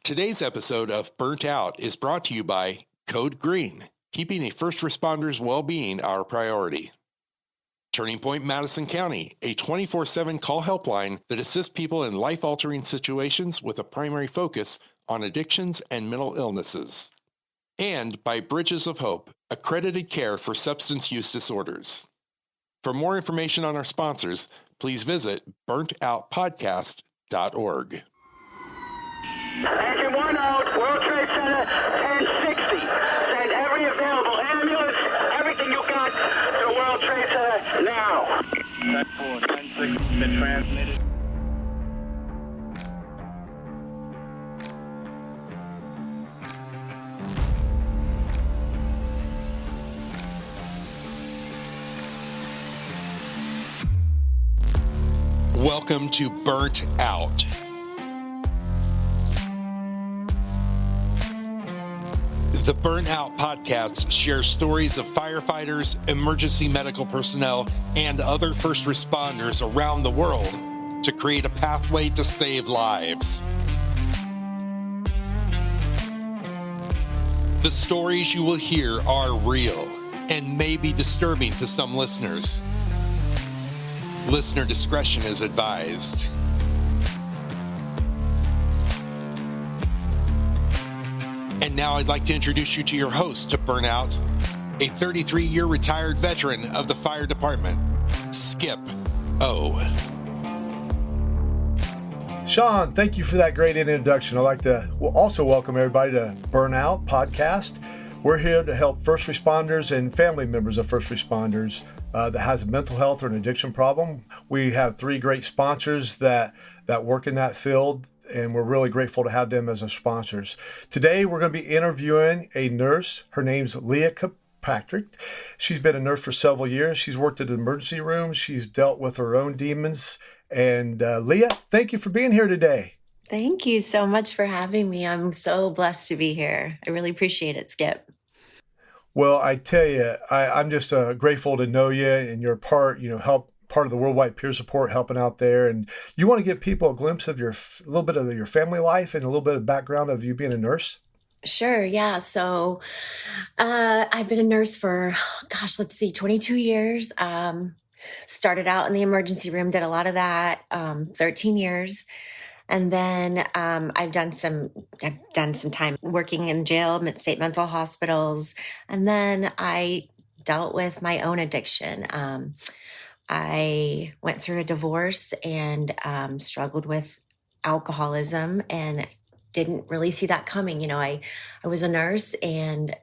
Today's episode of Burnt Out is brought to you by Code Green, keeping a first responder's well-being our priority. Turning Point Madison County, a 24/7 call helpline that assists people in life-altering situations with a primary focus on addictions and mental illnesses. And by Bridges of Hope, accredited care for substance use disorders. For more information on our sponsors, please visit burntoutpodcast.org. Engine 1 out, World Trade Center, 1060. Send every available ambulance, everything you got to World Trade Center now. Type 4, 1060, been transmitted. Welcome to Burnt Out. The Burnt Out podcast shares stories of firefighters, emergency medical personnel, and other first responders around the world to create a pathway to save lives. The stories you will hear are real and may be disturbing to some listeners. Listener discretion is advised. And now I'd like to introduce you to your host to Burnout, a 33-year retired veteran of the fire department, Skip O. Sean, thank you for that great introduction. I'd like to also welcome everybody to Burnout Podcast. We're here to help first responders and family members of first responders that has a mental health or an addiction problem. We have three great sponsors that work in that field, and we're really grateful to have them as our sponsors. Today, we're going to be interviewing a nurse. Her name's Lea Kirkpatrick. She's been a nurse for several years. She's worked at the emergency room. She's dealt with her own demons. And Lea, thank you for being here today. Thank you so much for having me. I'm so blessed to be here. I really appreciate it, Skip. Well, I tell you, I'm just grateful to know you, and you're part of the worldwide peer support, helping out there. And you want to give people a glimpse of a little bit of your family life and a little bit of background of you being a nurse? Sure. Yeah. So I've been a nurse for, 22 years. Started out in the emergency room, did a lot of that, 13 years. And then I've done some time working in jail, state mental hospitals. And then I dealt with my own addiction. I went through a divorce and struggled with alcoholism and didn't really see that coming. You know, I was a nurse and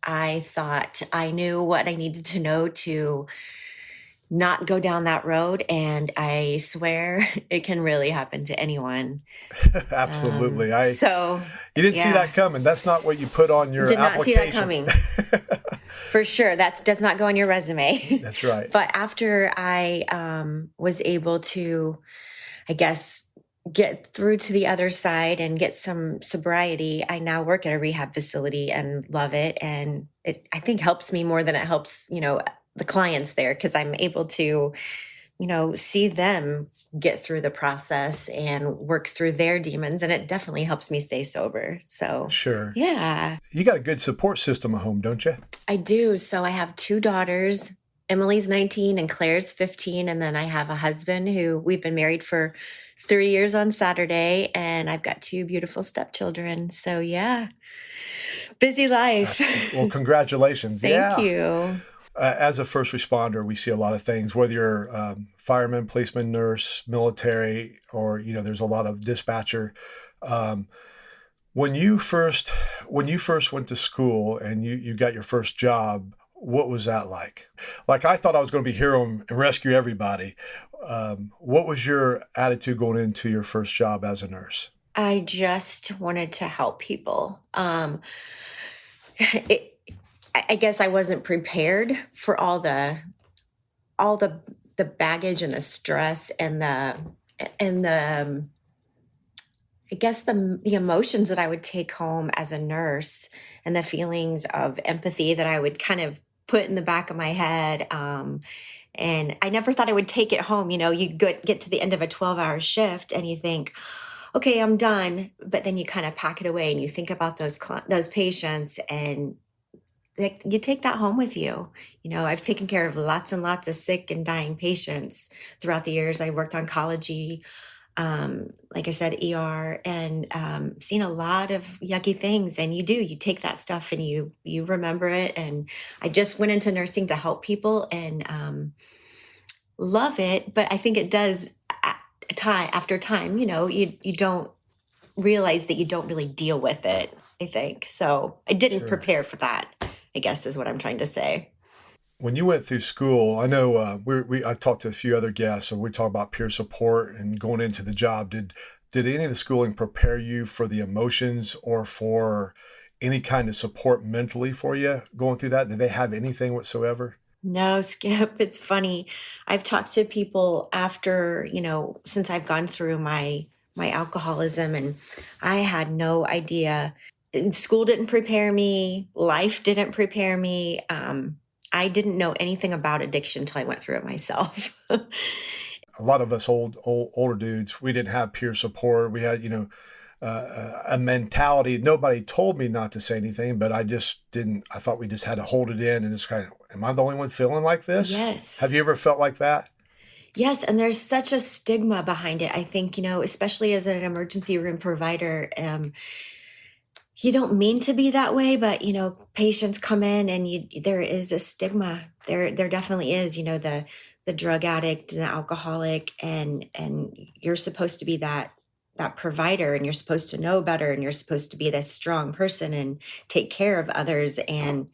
I thought I knew what I needed to know to not go down that road. And I swear it can really happen to anyone. Absolutely. You didn't see Yeah. that coming. That's not what you put on your application. Did not see that coming. For sure. That does not go on your resume. That's right. But after I was able to, I guess, get through to the other side and get some sobriety, I now work at a rehab facility and love it. And it, I think, helps me more than it helps, the clients there, because I'm able to, see them get through the process and work through their demons. And it definitely helps me stay sober. So Sure. Yeah. You got a good support system at home, don't you? I do. So I have two daughters. Emily's 19 and Claire's 15. And then I have a husband who we've been married for 3 years on Saturday. And I've got two beautiful stepchildren. So yeah, busy life. Well, congratulations. Thank you. As a first responder, we see a lot of things, whether you're fireman, policeman, nurse, military, or, there's a lot of dispatcher. When you first went to school and you got your first job, what was that like? Like, I thought I was going to be here and rescue everybody. What was your attitude going into your first job as a nurse? I just wanted to help people. I guess I wasn't prepared for all the baggage and the stress and the I guess the emotions that I would take home as a nurse, and the feelings of empathy that I would kind of put in the back of my head. And I never thought I would take it home. You get to the end of a 12-hour shift and you think, okay, I'm done. But then you kind of pack it away and you think about those patients, and like you take that home with you. I've taken care of lots and lots of sick and dying patients throughout the years. I worked oncology, like I said, ER, and seen a lot of yucky things. And you take that stuff and you remember it. And I just went into nursing to help people and love it. But I think it does time after time, you don't realize that you don't really deal with it, I think. So I didn't Sure. prepare for that, I guess is what I'm trying to say. When you went through school, I know I talked to a few other guests, and we talked about peer support and going into the job. Did any of the schooling prepare you for the emotions or for any kind of support mentally for you going through that? Did they have anything whatsoever? No, Skip, it's funny. I've talked to people after, since I've gone through my alcoholism, and I had no idea. School didn't prepare me, life didn't prepare me. I didn't know anything about addiction until I went through it myself. A lot of us older dudes, we didn't have peer support. We had, a mentality. Nobody told me not to say anything, but I just didn't. I thought we just had to hold it in and just kind of, am I the only one feeling like this? Yes. Have you ever felt like that? Yes, and there's such a stigma behind it. I think, especially as an emergency room provider, you don't mean to be that way, but patients come in and there is a stigma. There definitely is, the drug addict and the alcoholic, and you're supposed to be that provider, and you're supposed to know better, and you're supposed to be this strong person and take care of others, and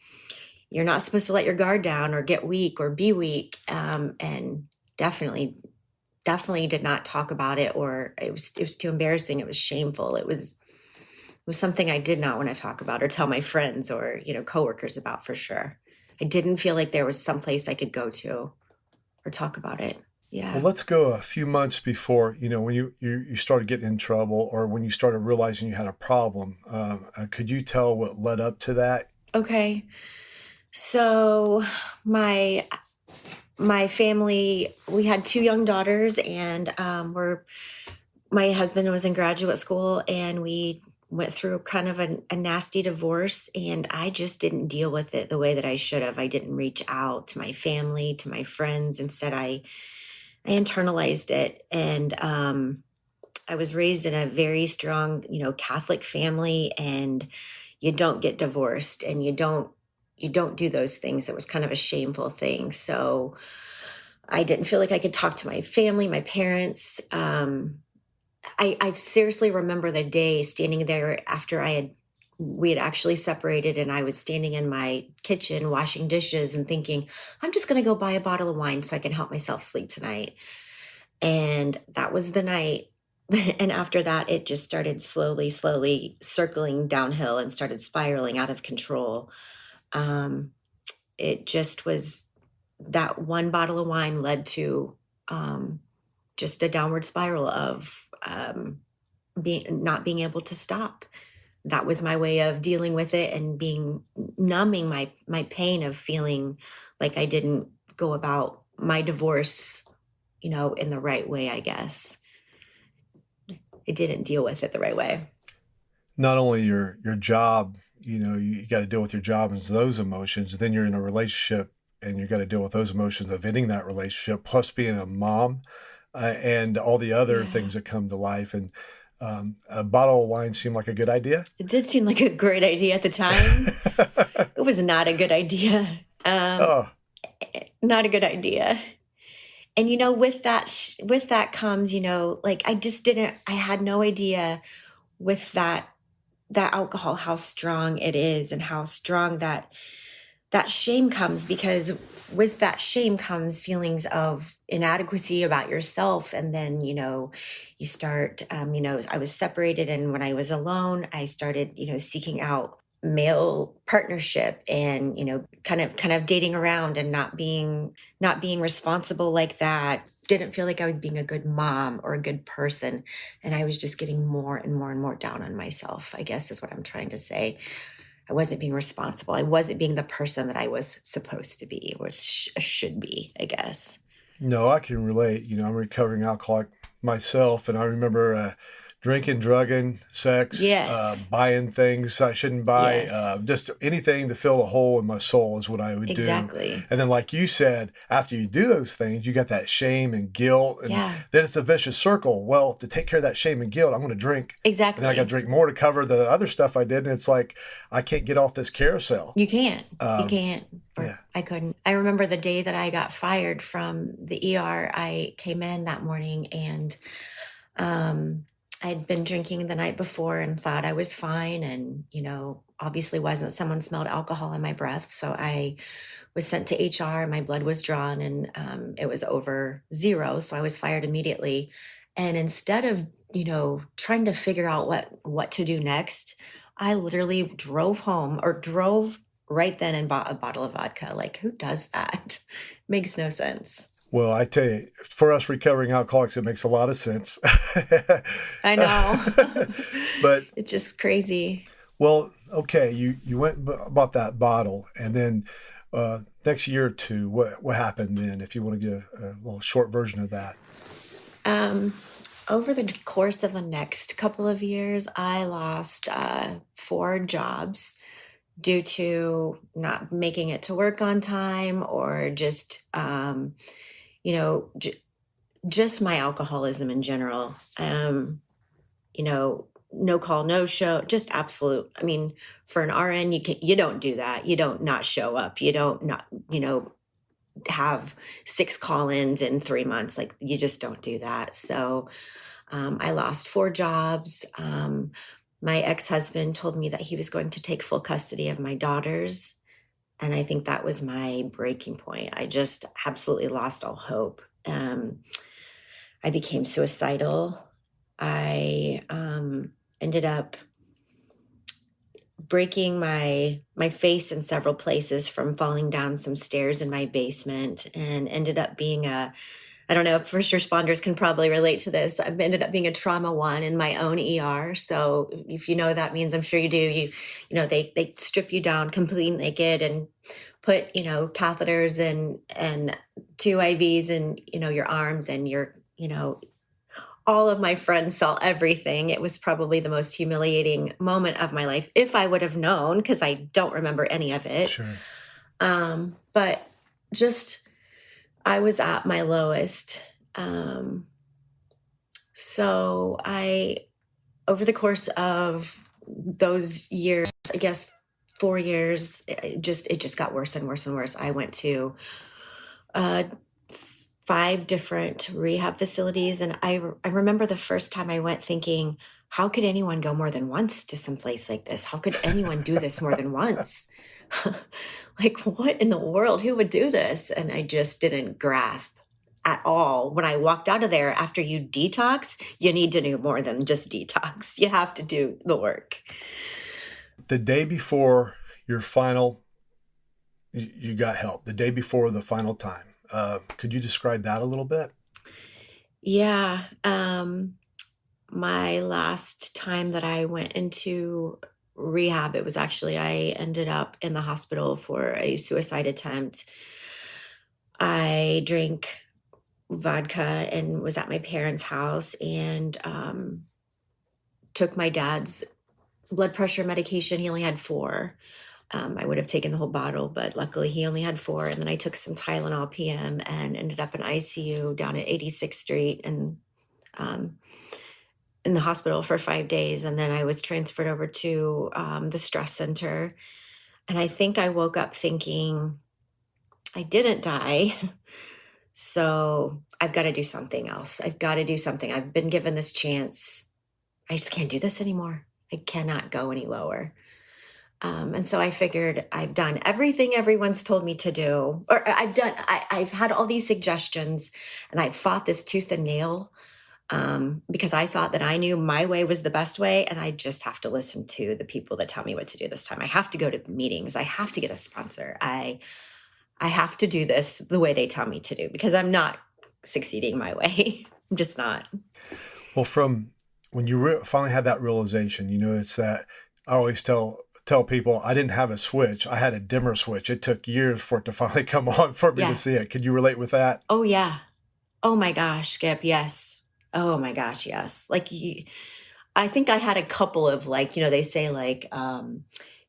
you're not supposed to let your guard down or get weak or be weak. And definitely did not talk about it, or it was too embarrassing. It was shameful. It was something I did not want to talk about or tell my friends or, coworkers about, for sure. I didn't feel like there was some place I could go to or talk about it. Yeah. Well, let's go a few months before, when you started getting in trouble, or when you started realizing you had a problem. Could you tell what led up to that? Okay. So my family, we had 2 young daughters, and my husband was in graduate school, and we went through kind of a nasty divorce, and I just didn't deal with it the way that I should have. I didn't reach out to my family, to my friends. Instead, I internalized it. And I was raised in a very strong, Catholic family, and you don't get divorced, and you don't do those things. It was kind of a shameful thing. So I didn't feel like I could talk to my family, my parents. I seriously remember the day standing there after we had actually separated, and I was standing in my kitchen washing dishes and thinking, I'm just going to go buy a bottle of wine so I can help myself sleep tonight. And that was the night. And after that, it just started slowly circling downhill and started spiraling out of control. It just was that one bottle of wine led to just a downward spiral of not being able to stop. That was my way of dealing with it and numbing my pain of feeling like I didn't go about my divorce, in the right way, I guess. I didn't deal with it the right way. Not only your job, you got to deal with your job and those emotions. Then you're in a relationship, and you got to deal with those emotions of ending that relationship, plus being a mom, and all the other things that come to life. And a bottle of wine seemed like a good idea. It did seem like a great idea at the time. It was not a good idea. Not a good idea. And, with that comes, like I had no idea with that alcohol, how strong it is, and how strong that shame comes, because with that shame comes feelings of inadequacy about yourself. And then, you start, I was separated, and when I was alone, I started, seeking out male partnership, and, kind of dating around and not being responsible like that. Didn't feel like I was being a good mom or a good person. And I was just getting more and more and more down on myself, I guess is what I'm trying to say. I wasn't being responsible. I wasn't being the person that I was supposed to be, or should be, I guess. No, I can relate. I'm a recovering alcoholic myself, and I remember drinking, drugging, sex, Yes. buying things I shouldn't buy, Yes. just anything to fill a hole in my soul is what I would do. Exactly. And then, like you said, after you do those things, you got that shame and guilt, and Yeah. then it's a vicious circle. Well, to take care of that shame and guilt, I'm going to drink. And then I got to Exactly. drink more to cover the other stuff I did. And it's like, I can't get off this carousel. You can't. You Um, can't. Or yeah. I couldn't. I remember the day that I got fired from the ER. I came in that morning and I'd been drinking the night before and thought I was fine. And, obviously wasn't. Someone smelled alcohol in my breath. So I was sent to HR. My blood was drawn and it was over 0. So I was fired immediately. And instead of, trying to figure out what to do next, I literally drove right then and bought a bottle of vodka. Like, who does that? Makes no sense. Well, I tell you, for us recovering alcoholics, it makes a lot of sense. I know. But It's just crazy. well, okay, you went and bought that bottle, and then next year or two, what happened then? If you want to get a little short version of that. Over the course of the next couple of years, I lost 4 jobs due to not making it to work on time or just, just my alcoholism in general. No call, no show, just absolute. I mean, for an RN, you don't do that. You don't not show up. You don't not, have 6 call-ins in 3 months. Like, you just don't do that. So I lost 4 jobs. My ex-husband told me that he was going to take full custody of my daughters. And I think that was my breaking point. I just absolutely lost all hope. I became suicidal. I ended up breaking my face in several places from falling down some stairs in my basement, and ended up being I don't know if first responders can probably relate to this. I've ended up being a trauma 1 in my own ER. So if you know what that means, I'm sure you do. They strip you down completely naked and put, catheters and 2 IVs in, your arms, and all of my friends saw everything. It was probably the most humiliating moment of my life, if I would have known, because I don't remember any of it. Sure. But just, I was at my lowest. So over the course of those years, I guess 4 years, it just got worse and worse and worse. I went to 5 different rehab facilities. And I remember the first time I went thinking, how could anyone go more than once to some place like this? How could anyone do this more than once? Like, what in the world? Who would do this? And I just didn't grasp at all. When I walked out of there, after you detox, you need to do more than just detox. You have to do the work. The day before your final, you got help. The day before the final time. Could you describe that a little bit? Yeah. My last time that I went into rehab, it was actually, I ended up in the hospital for a suicide attempt. I drank vodka and was at my parents' house and took my dad's blood pressure medication. He only had 4. I would have taken the whole bottle, but luckily he only had 4. And then I took some Tylenol PM and ended up in ICU down at 86th Street and in the hospital for 5 days. And then I was transferred over to the stress center. And I think I woke up thinking, I didn't die. So I've got to do something else. I've got to do something. I've been given this chance. I just can't do this anymore. I cannot go any lower. And so I figured I've done everything everyone's told me to do, or I've had all these suggestions and I've fought this tooth and nail because I thought that I knew my way was the best way. And I just have to listen to the people that tell me what to do this time. I have to go to meetings. I have to get a sponsor. I have to do this the way they tell me to do because I'm not succeeding my way. I'm just not. Well, from when you finally had that realization, it's that I always tell people I didn't have a switch. I had a dimmer switch. It took years for it to finally come on for me to see it. Can you relate with that? Oh, yeah. Oh, my gosh, Skip. Yes. Oh, my gosh. Yes. Like I think I had a couple of like, they say like,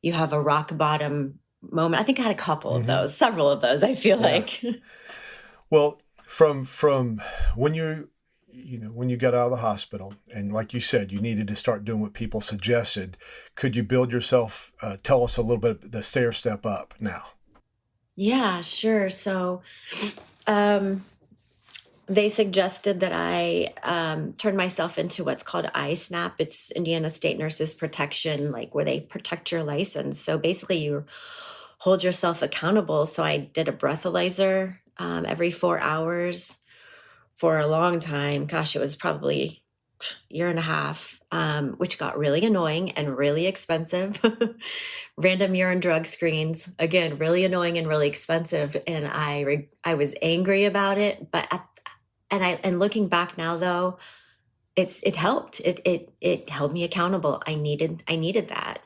you have a rock bottom moment. I think I had a couple of those, several of those, I feel like. Well, from when when you got out of the hospital, and like you said, you needed to start doing what people suggested. Could you build yourself? Tell us a little bit the stair step up now. Yeah, sure. So, they suggested that I turn myself into what's called ISNAP. It's Indiana State Nurses Protection, like where they protect your license. So basically, you hold yourself accountable. So I did a breathalyzer every 4 hours for a long time. Gosh, it was probably a year and a half, which got really annoying and really expensive. Random urine drug screens, again, really annoying and really expensive. And I was angry about it, but and looking back now though, it helped. It held me accountable. I needed that.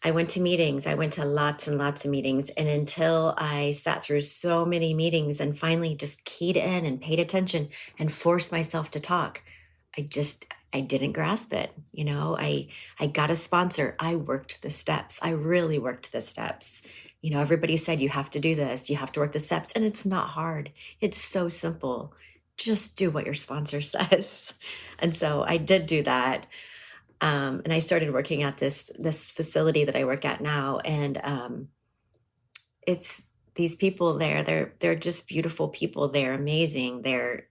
I went to meetings. I went to lots and lots of meetings. And until I sat through so many meetings and finally just keyed in and paid attention and forced myself to talk, I didn't grasp it. I got a sponsor. I worked the steps. I really worked the steps. Everybody said, you have to do this. You have to work the steps. And it's not hard. It's so simple. Just do what your sponsor says. And so I did do that. And I started working at this facility that I work at now. And it's these people there. They're just beautiful people. They're amazing. They're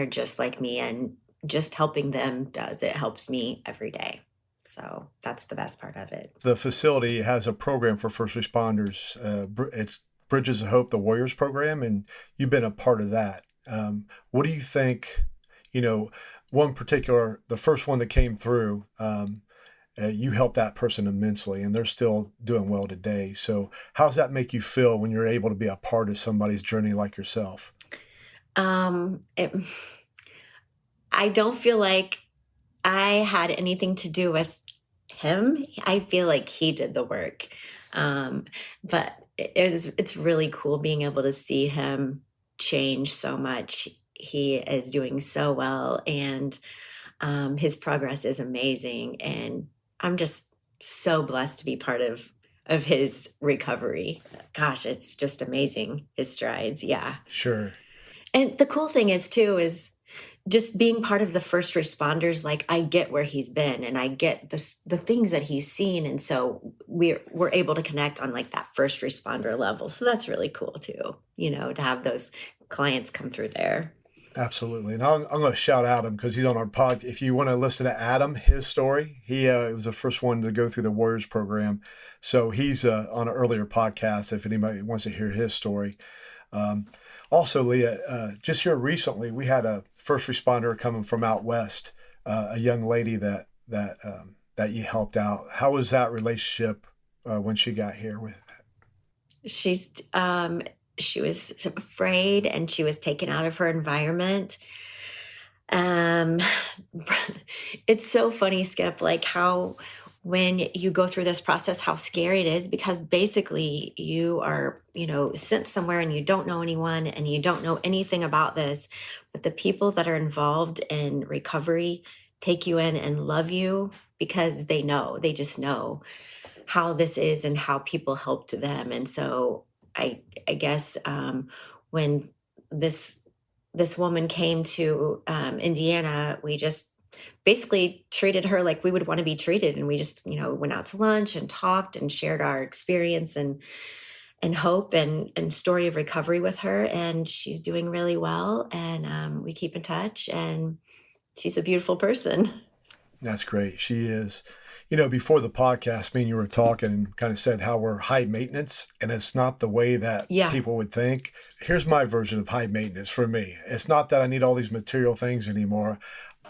just like me. And just helping them helps me every day. So that's the best part of it. The facility has a program for first responders. It's Bridges of Hope, the Warriors program, and you've been a part of that. What do you think, one particular, the first one that came through, you helped that person immensely, and they're still doing well today. So how does that make you feel when you're able to be a part of somebody's journey like yourself? I don't feel like I had anything to do with him. I feel like he did the work. But it's really cool being able to see him change so much. He is doing so well, and his progress is amazing. And I'm just so blessed to be part of his recovery. Gosh, it's just amazing, his strides. Yeah. Sure. And the cool thing is just being part of the first responders, like I get where he's been and I get the things that he's seen. And so we're able to connect on like that first responder level. So that's really cool too, to have those clients come through there. Absolutely. And I'm going to shout out him because he's on our pod. If you want to listen to Adam, his story, he was the first one to go through the Warriors program. So he's on an earlier podcast if anybody wants to hear his story. Also, Lea, just here recently, we had a first responder coming from out west, a young lady that you helped out. How was that relationship when she got here? She was afraid and she was taken out of her environment. It's so funny, Skip, like how when you go through this process, how scary it is, because basically you are, sent somewhere and you don't know anyone and you don't know anything about this, but the people that are involved in recovery take you in and love you because they just know how this is and how people helped them. And so I guess when this woman came to Indiana, we just basically treated her like we would want to be treated. And we just, went out to lunch and talked and shared our experience and hope and story of recovery with her. And she's doing really well. And we keep in touch, and she's a beautiful person. That's great. She is. Before the podcast, me and you were talking and kind of said how we're high maintenance, and it's not the way that people would think. Here's my version of high maintenance for me. It's not that I need all these material things anymore.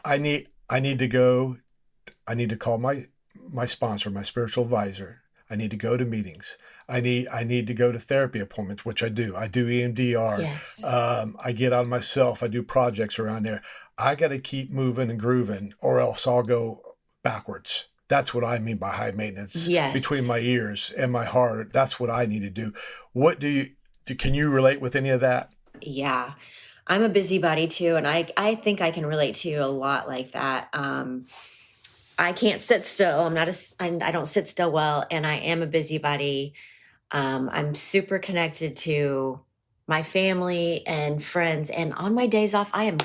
I need to call my sponsor, my spiritual advisor. I need to go to meetings. I need to go to therapy appointments, which I do. I do EMDR. Yes. I get on myself. I do projects around there. I got to keep moving and grooving, or else I'll go backwards. That's what I mean by high maintenance. Yes. Between my ears and my heart. That's what I need to do. What can you relate with any of that? Yeah. I'm a busybody too, and I think I can relate to you a lot like that. I can't sit still. I don't sit still well, and I am a busybody. I'm super connected to my family and friends, and on my days off, I'm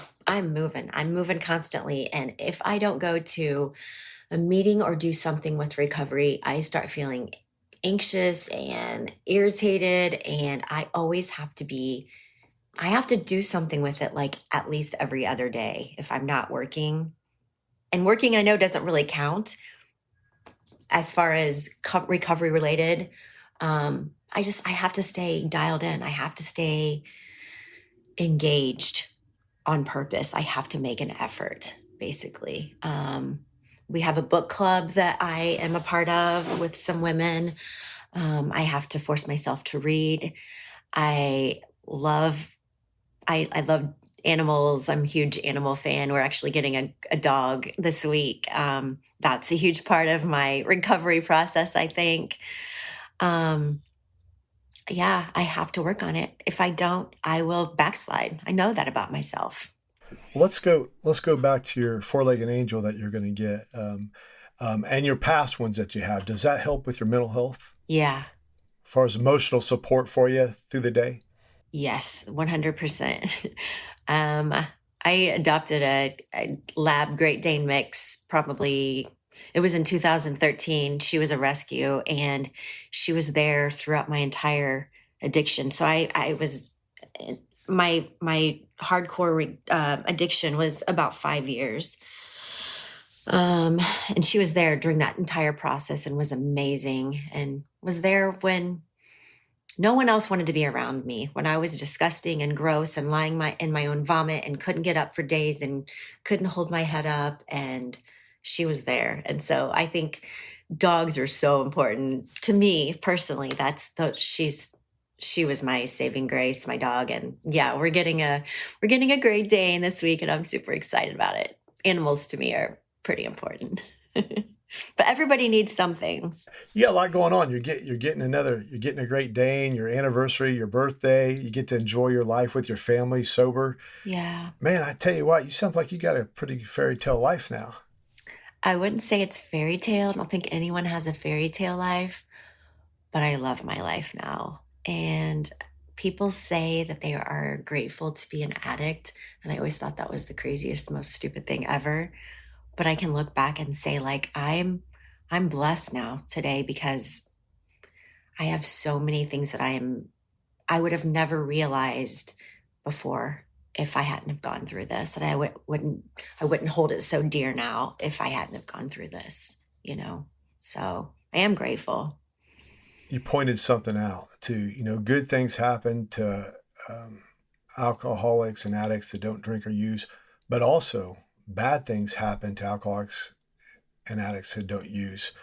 moving. I'm moving constantly, and if I don't go to a meeting or do something with recovery, I start feeling anxious and irritated, and I have to do something with it like at least every other day if I'm not working. And working, I know, doesn't really count as far as recovery related. I have to stay dialed in. I have to stay engaged on purpose. I have to make an effort, basically. We have a book club that I am a part of with some women. I have to force myself to read. I love I love animals. I'm a huge animal fan. We're actually getting a dog this week. That's a huge part of my recovery process, I think. Um, yeah, I have to work on it. If I don't, I will backslide. I know that about myself. Let's go back to your four-legged angel that you're going to get, and your past ones that you have. Does that help with your mental health, Yeah. as far as emotional support for you through the day? Yes, 100%. Um, I adopted a lab Great Dane mix probably, it was in 2013. She was a rescue and she was there throughout my entire addiction. So I was, my hardcore addiction was about 5 years. And she was there during that entire process and was amazing and was there when no one else wanted to be around me, when I was disgusting and gross and lying in my own vomit and couldn't get up for days and couldn't hold my head up. And she was there. And so I think dogs are so important to me personally. She was my saving grace, my dog. And yeah, we're getting a Great Dane this week, and I'm super excited about it. Animals to me are pretty important. But everybody needs something. You got a lot going on. You're getting a Great Dane, your anniversary, your birthday. You get to enjoy your life with your family, sober. Yeah. Man, I tell you what, you sounds like you got a pretty fairy tale life now. I wouldn't say it's fairy tale. I don't think anyone has a fairy tale life, but I love my life now. And people say that they are grateful to be an addict. And I always thought that was the craziest, most stupid thing ever. But I can look back and say, like, I'm blessed now today because I have so many things that I would have never realized before if I hadn't have gone through this. And I wouldn't hold it so dear now if I hadn't have gone through this. So I am grateful. You pointed something out to, good things happen to alcoholics and addicts that don't drink or use, but also bad things happen to alcoholics and addicts that don't use.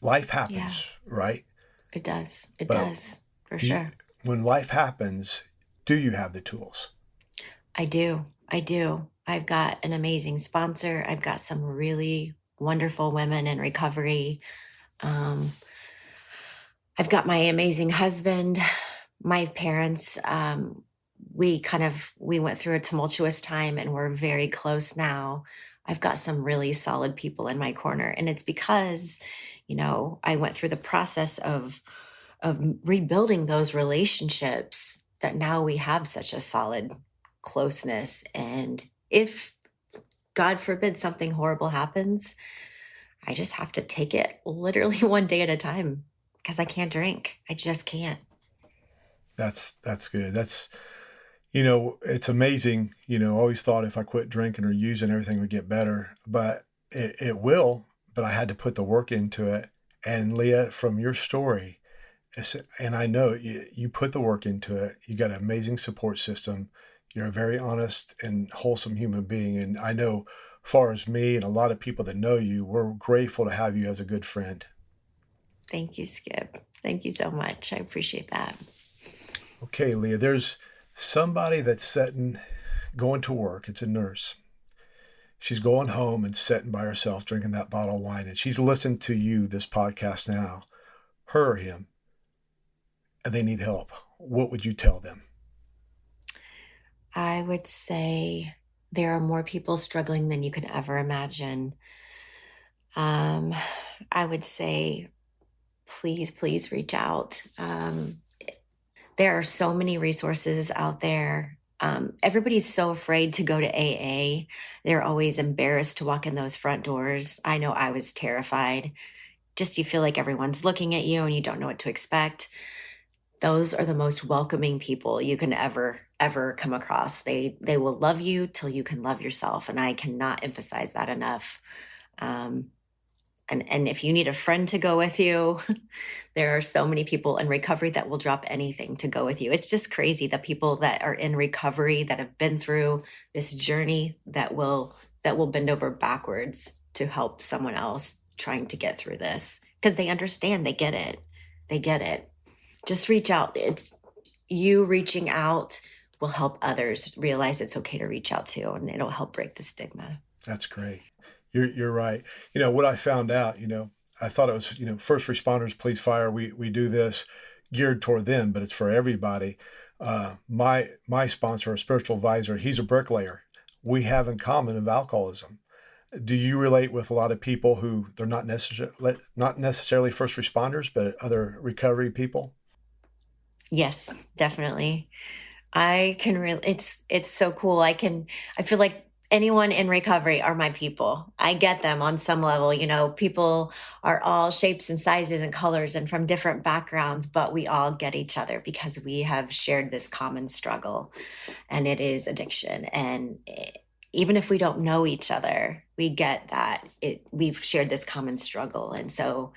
Life happens, right? It does. It But does, for sure. When life happens, do you have the tools? I do. I've got an amazing sponsor. I've got some really wonderful women in recovery. I've got my amazing husband, my parents. We went through a tumultuous time and we're very close now. I've got some really solid people in my corner. And it's because, I went through the process of rebuilding those relationships that now we have such a solid closeness. And if God forbid something horrible happens, I just have to take it literally one day at a time because I can't drink. I just can't. That's good. It's amazing. I always thought if I quit drinking or using, everything would get better, but it will. But I had to put the work into it. And Lea, from your story, and I know you put the work into it. You got an amazing support system. You're a very honest and wholesome human being. And I know, as far as me and a lot of people that know you, we're grateful to have you as a good friend. Thank you, Skip. Thank you so much. I appreciate that. Okay, Lea, there's somebody that's going to work. It's a nurse. She's going home and sitting by herself, drinking that bottle of wine. And she's listened to you, this podcast now, her or him, and they need help. What would you tell them? I would say there are more people struggling than you could ever imagine. I would say, please reach out. There are so many resources out there. Everybody's so afraid to go to AA. They're always embarrassed to walk in those front doors. I know I was terrified. Just you feel like everyone's looking at you and you don't know what to expect. Those are the most welcoming people you can ever come across. They will love you till you can love yourself, and I cannot emphasize that enough. And if you need a friend to go with you, there are so many people in recovery that will drop anything to go with you. It's just crazy, the people that are in recovery that have been through this journey that will bend over backwards to help someone else trying to get through this, because they understand, they get it. Just reach out. It's you reaching out will help others realize it's okay to reach out too, and it'll help break the stigma. That's great. You're right. What I found out, I thought it was, first responders, police, fire. We do this geared toward them, but it's for everybody. My sponsor, a spiritual advisor, he's a bricklayer. We have in common of alcoholism. Do you relate with a lot of people who they're not necessarily first responders, but other recovery people? Yes, definitely. I can it's so cool. I feel like anyone in recovery are my people. I get them on some level. People are all shapes and sizes and colors and from different backgrounds, but we all get each other because we have shared this common struggle, and it is addiction. And even if we don't know each other, we get that we've shared this common struggle. And so,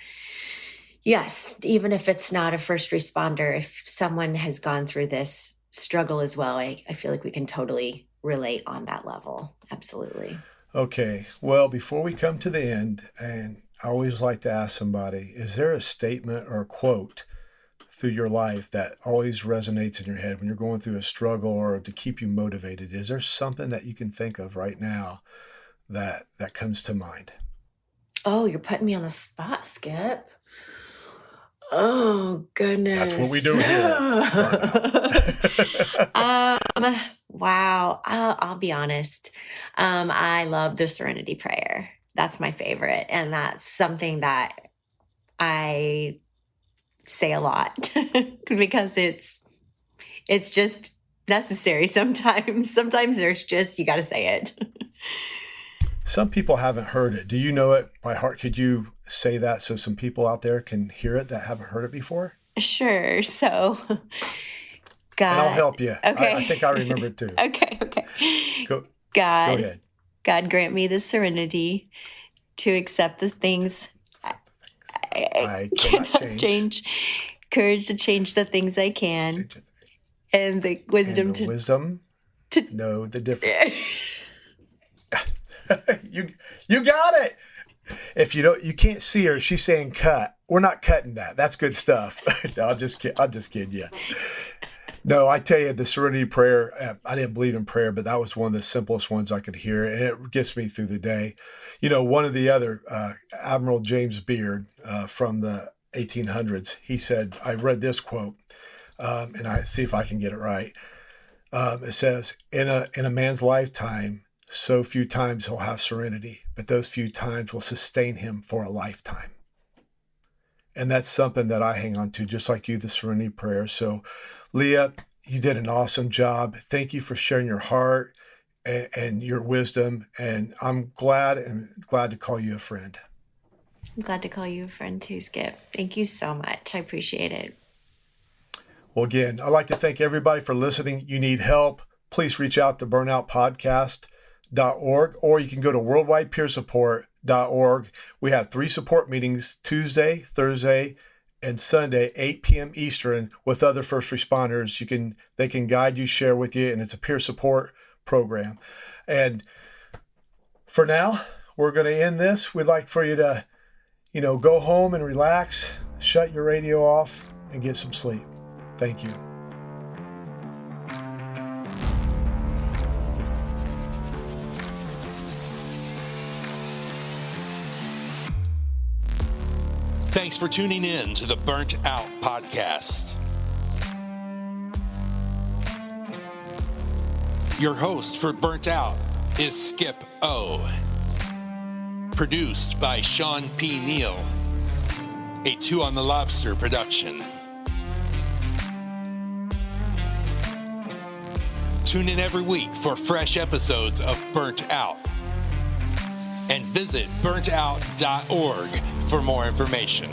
yes, even if it's not a first responder, if someone has gone through this struggle as well, I feel like we can totally relate on that level. Absolutely. Okay. Well, before we come to the end, and I always like to ask somebody, is there a statement or a quote through your life that always resonates in your head when you're going through a struggle or to keep you motivated? Is there something that you can think of right now that comes to mind? Oh, you're putting me on the spot, Skip. Oh, goodness. That's what we do here. Wow. I'll be honest. I love the Serenity Prayer. That's my favorite. And that's something that I say a lot because it's just necessary sometimes. Sometimes there's just, you got to say it. Some people haven't heard it. Do you know it by heart? Could you say that so some people out there can hear it that haven't heard it before? Sure. So, God. And I'll help you. Okay. I think I remember it too. Okay. Go God. ahead. God grant me the serenity to accept the things I cannot change. Courage to change the things I can. And the wisdom to know the difference. You got it. If you can't see her, she's saying cut. We're not cutting that. That's good stuff. No, I'm just kidding you. No, I tell you, the Serenity Prayer, I didn't believe in prayer, but that was one of the simplest ones I could hear, and it gets me through the day. One of the other, Admiral James Beard from the 1800s, he said, I read this quote, and I see if I can get it right. It says, in a man's lifetime, so few times he'll have serenity, but those few times will sustain him for a lifetime. And that's something that I hang on to, just like you, the Serenity Prayer. So, Lea, you did an awesome job. Thank you for sharing your heart and your wisdom. And I'm glad to call you a friend. I'm glad to call you a friend too, Skip. Thank you so much. I appreciate it. Well, again, I'd like to thank everybody for listening. You need help, please reach out to burnoutpodcast.org, or you can go to worldwidepeersupport.org. We have 3 support meetings, Tuesday, Thursday, and Sunday, 8 p.m. Eastern, with other first responders. They can guide you, share with you, and it's a peer support program. And for now, we're going to end this. We'd like for you to, go home and relax, shut your radio off, and get some sleep. Thank you. Thanks for tuning in to the Burnt Out Podcast. Your host for Burnt Out is Skip O. Produced by Sean P. Neal. A Two on the Lobster production. Tune in every week for fresh episodes of Burnt Out. And visit burntout.org for more information.